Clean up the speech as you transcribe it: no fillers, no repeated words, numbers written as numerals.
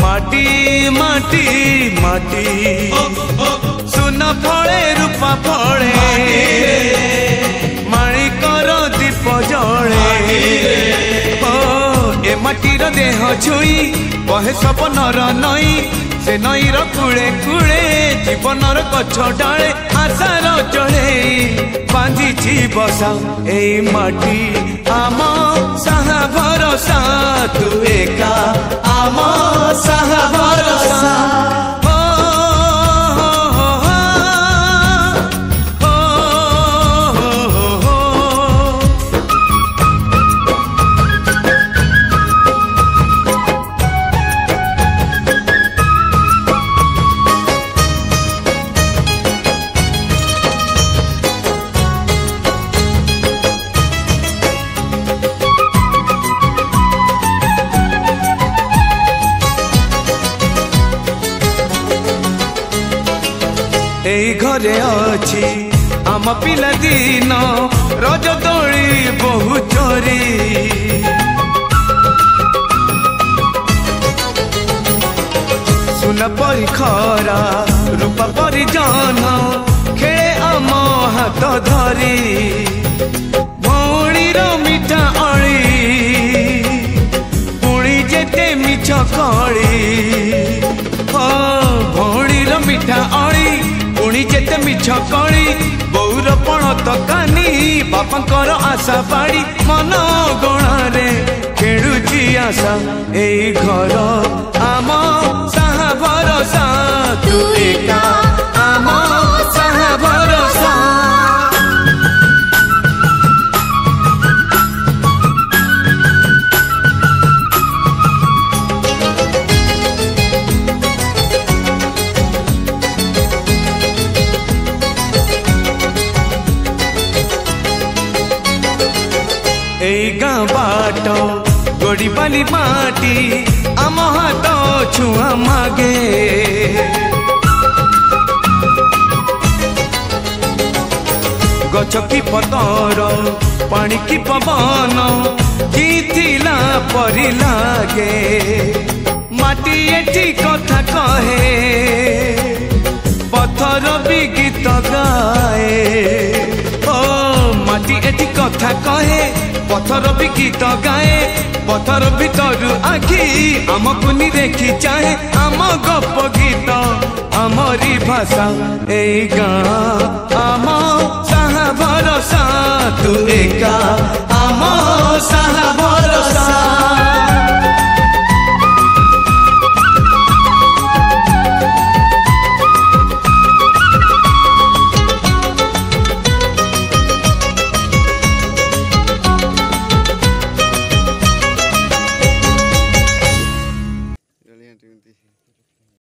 माटी माटी माटी सुना फले रूपा फले माणिकर दीप जले ए माटीर देह छुई बहे सब नर नई से नईर कूले कूले जीवनर गछ डाले आशार जड़े बांधी बसा ए माटी आम साहा भरोसा तू एका आम साहा भरोसा घरे अच्छी आम पिला दिन रज दोली बहु चोरी सुना परी खरा रूपा परी जन खेले आम हाथ धरी भौणीर मिठा अली पुणी जेते मिछ कली भौणीर मिठा अली पुणी जेते मिछ कली बौर पण तकानी बापांकर आशा बाड़ी मन गणारे खेलुची आशा ए घर आम साहा भरोसा तू एका आम साहा भरोसा गाँ बाट गोड़ी बाली माटी आम हाथ छुआ मागे गछ की पतर पानी की पवन जीथिला परी लागे माटी एठी कथा कहे पत्थर भी गीत गाए ओ माटी एठी कथा कहे पत्थर भी गीत गाए पत्थर भीतर आखि आमको नि देखी चाहे आम गप गीत आमरी भाषा ए गाँ आम साहा भरोसा तू एका आम साहा भरोसा।